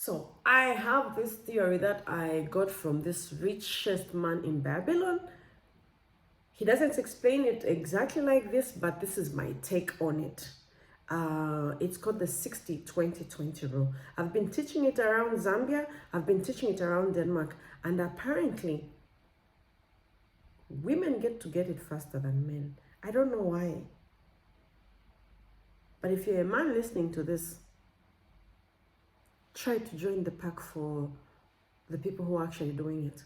So I have this theory that I got from this richest man in Babylon. He doesn't explain it exactly like this, but this is my take on it. It's called the 60-20-20 rule. I've been teaching it around Zambia. I've been teaching it around Denmark. And apparently, women get it faster than men. I don't know why. But if you're a man listening to this, try to join the pack for the people who are actually doing it.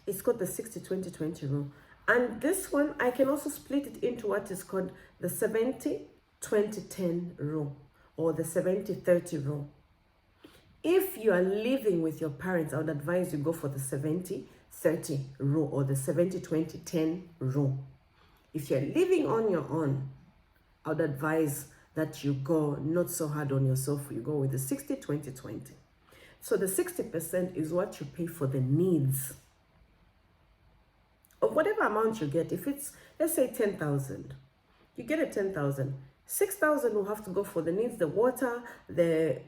It's called the 60-20-20 rule. And this one, I can also split it into what is called the 70-20-10 rule or the 70-30 rule. If you are living with your parents, I would advise you go for the 70-30 rule or the 70-20-10 rule. If you're living on your own, I would advise that you go not so hard on yourself. You go with the 60-20-20. So the 60% is what you pay for the needs of whatever amount you get. If it's, let's say 10,000, you get a 10,000. 6,000 will have to go for the needs, the water, the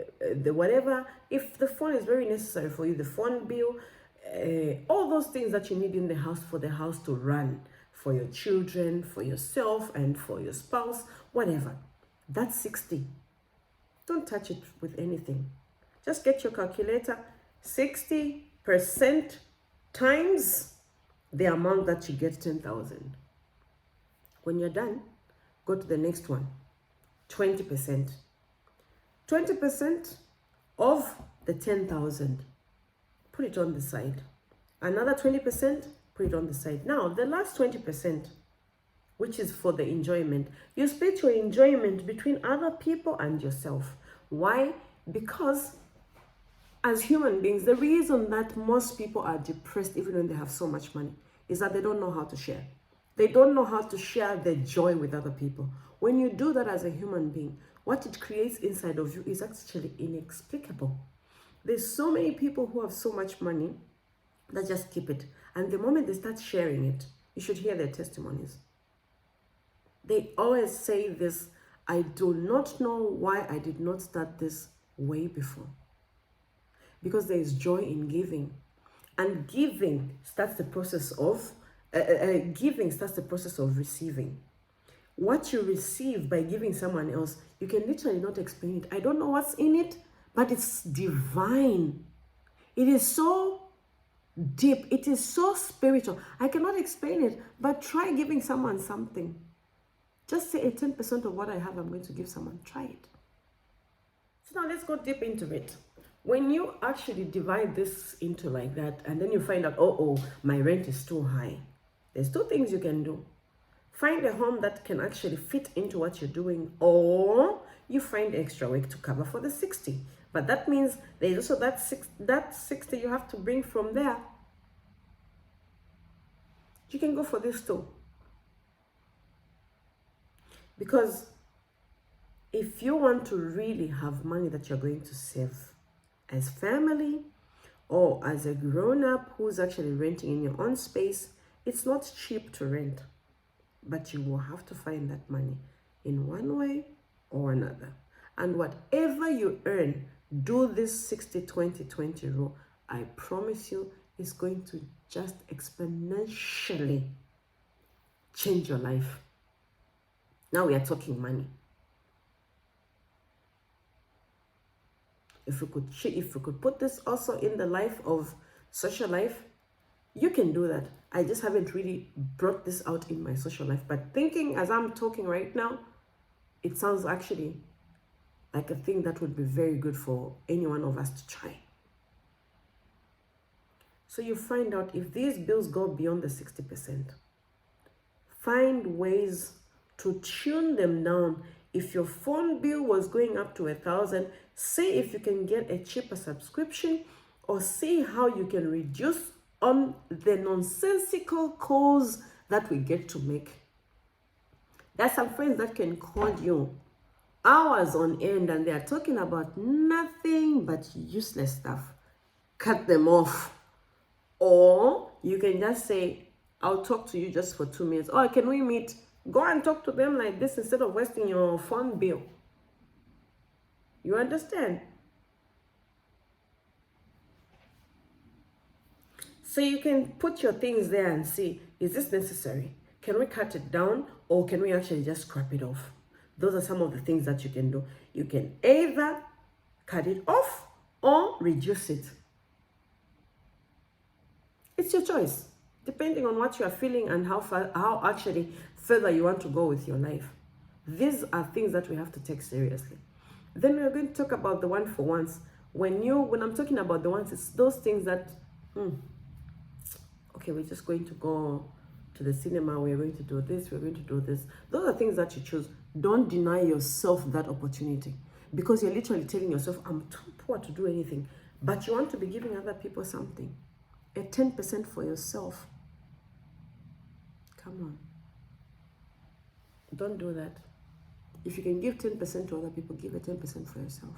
whatever. If the phone is very necessary for you, the phone bill, all those things that you need in the house for the house to run, for your children, for yourself, and for your spouse, whatever. That's 60. Don't touch it with anything. Just get your calculator. 60% times the amount that you get, 10,000. When you're done, go to the next one. 20%. 20% of the 10,000. Put it on the side. Another 20%, put it on the side. Now, the last 20%, which is for the enjoyment, you split your enjoyment between other people and yourself. Why? Because as human beings, the reason that most people are depressed even when they have so much money is that they don't know how to share. They don't know how to share their joy with other people. When you do that as a human being, what it creates inside of you is actually inexplicable. There's so many people who have so much money that just keep it. And the moment they start sharing it, you should hear their testimonies. They always say this, I do not know why I did not start this way before. Because there is joy in giving. And giving starts the process of receiving. What you receive by giving someone else, you can literally not explain it. I don't know what's in it, but it's divine. It is so deep. It is so spiritual. I cannot explain it, but try giving someone something. Just say 10% of what I have, I'm going to give someone. Try it. So now let's go deep into it. When you actually divide this into like that, and then you find out, oh, my rent is too high. There's two things you can do. Find a home that can actually fit into what you're doing, or you find extra work to cover for the 60. But that means there's also that 60 you have to bring from there. You can go for this too. Because if you want to really have money that you're going to save as family or as a grown-up who's actually renting in your own space, it's not cheap to rent. But you will have to find that money in one way or another. And whatever you earn, do this 60-20-20 rule. I promise you, it's going to just exponentially change your life. Now we are talking money. If we could put this also in the life of social life, you can do that. I just haven't really brought this out in my social life. But thinking as I'm talking right now, it sounds actually like a thing that would be very good for any one of us to try. So you find out if these bills go beyond the 60%. Find ways to tune them down. If your phone bill was going up to 1,000, see if you can get a cheaper subscription, or see how you can reduce on the nonsensical calls that we get to make. There are some friends that can call you hours on end and they are talking about nothing but useless stuff. Cut them off. Or you can just say, I'll talk to you just for 2 minutes. Or can we meet? Go and talk to them like this instead of wasting your phone bill. You understand? So you can put your things there and see, is this necessary? Can we cut it down, or can we actually just scrap it off? Those are some of the things that you can do. You can either cut it off or reduce it. It's your choice, depending on what you are feeling and how actually further you want to go with your life. These are things that we have to take seriously. Then we're going to talk about the one for ones. When I'm talking about the ones, it's those things that, okay, we're just going to go to the cinema, we're going to do this, we're going to do this. Those are things that you choose. Don't deny yourself that opportunity, because you're literally telling yourself, I'm too poor to do anything, but you want to be giving other people something. A 10% for yourself. Come on. Don't do that. If you can give 10% to other people, give a 10% for yourself.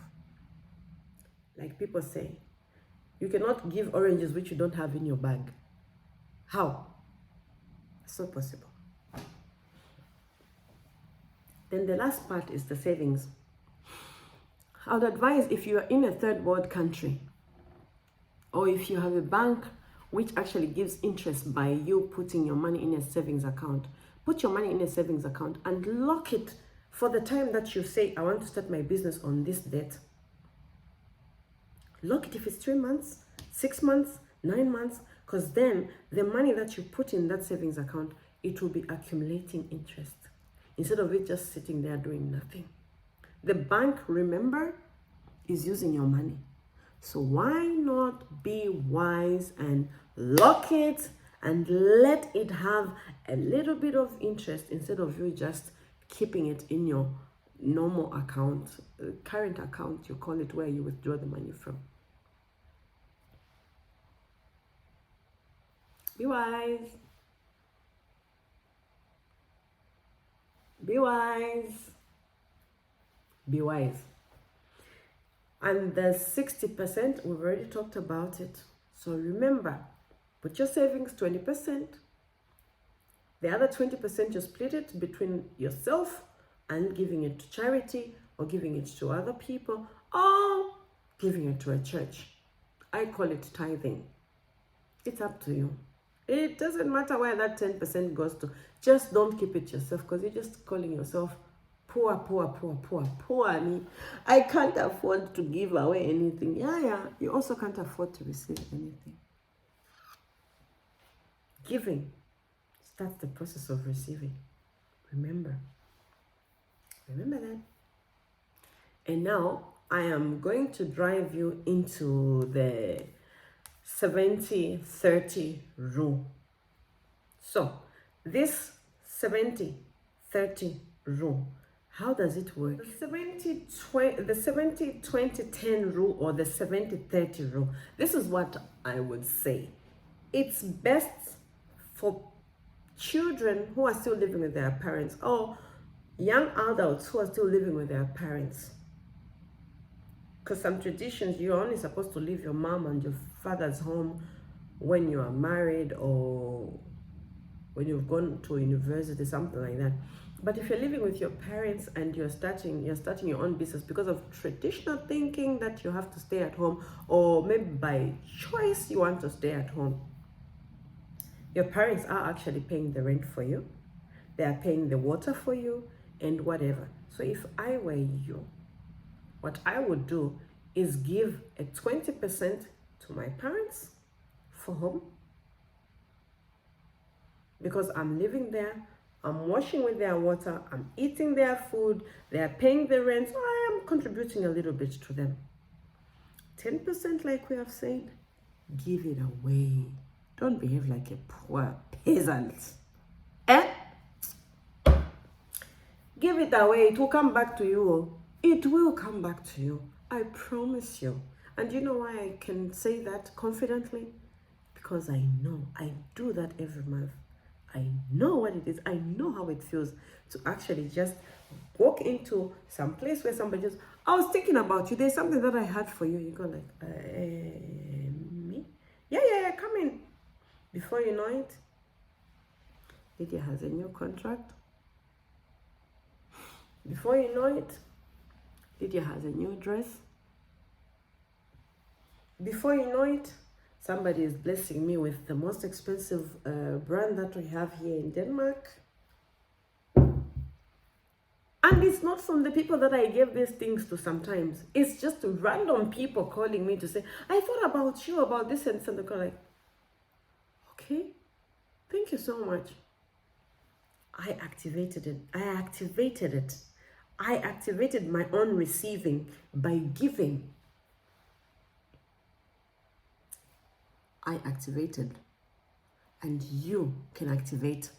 Like people say, you cannot give oranges which you don't have in your bag. How? It's not possible. Then the last part is the savings. I would advise, if you are in a third world country, or if you have a bank which actually gives interest by you putting your money in a savings account, put your money in a savings account and lock it for the time that you say, I want to start my business on this date. Lock it if it's 3 months, 6 months, 9 months, because then the money that you put in that savings account, it will be accumulating interest instead of it just sitting there doing nothing. The bank, remember, is using your money. So why not be wise and lock it and let it have a little bit of interest instead of you just keeping it in your normal account, current account, you call it, where you withdraw the money from. Be wise. Be wise. Be wise. And the 60%, we've already talked about it. So remember, put your savings 20%. The other 20%, you split it between yourself and giving it to charity, or giving it to other people, or giving it to a church. I call it tithing. It's up to you. It doesn't matter where that 10% goes to. Just don't keep it yourself, because you're just calling yourself poor, poor, poor, poor, poor me. I can't afford to give away anything. Yeah. You also can't afford to receive anything. Giving starts the process of receiving. Remember that. And now I am going to drive you into the 70-30 rule. So this 70-30 rule, how does it work? The 70-20-10 rule, or the 70-30 rule, this is what I would say. It's best for children who are still living with their parents, or young adults who are still living with their parents. Because some traditions, you're only supposed to leave your mom and your father's home when you are married, or when you've gone to university, something like that. But if you're living with your parents and you're starting your own business because of traditional thinking that you have to stay at home, or maybe by choice you want to stay at home, your parents are actually paying the rent for you, they are paying the water for you, and whatever. So if I were you, what I would do is give a 20% to my parents for home, because I'm living there, I'm washing with their water, I'm eating their food, they are paying the rent, so I am contributing a little bit to them. 10%, like we have said, give it away. Don't behave like a poor peasant. Give it away. It will come back to you. It will come back to you. I promise you. And you know why I can say that confidently? Because I know. I do that every month. I know what it is. I know how it feels to actually just walk into some place where somebody just, I was thinking about you. There's something that I had for you. You go like, me? Yeah, come in. Before you know it, Lydia has a new contract. Before you know it, Lydia has a new dress. Before you know it, Somebody is blessing me with the most expensive brand that we have here in Denmark. And it's not from the people that I gave these things to sometimes. It's just random people calling me to say, I thought about you, about this and something. Like, okay, thank you so much. I activated it. I activated my own receiving by giving. I activated. And you can activate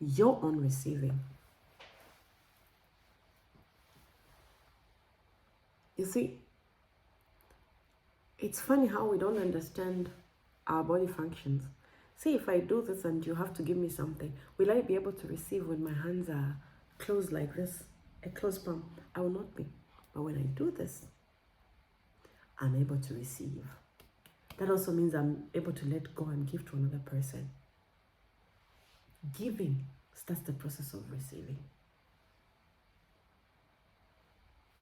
your own receiving. You see, it's funny how we don't understand our body functions. See, if I do this and you have to give me something, will I be able to receive when my hands are closed like this, a closed palm? I will not be. But when I do this, I'm able to receive. That also means I'm able to let go and give to another person. Giving starts the process of receiving.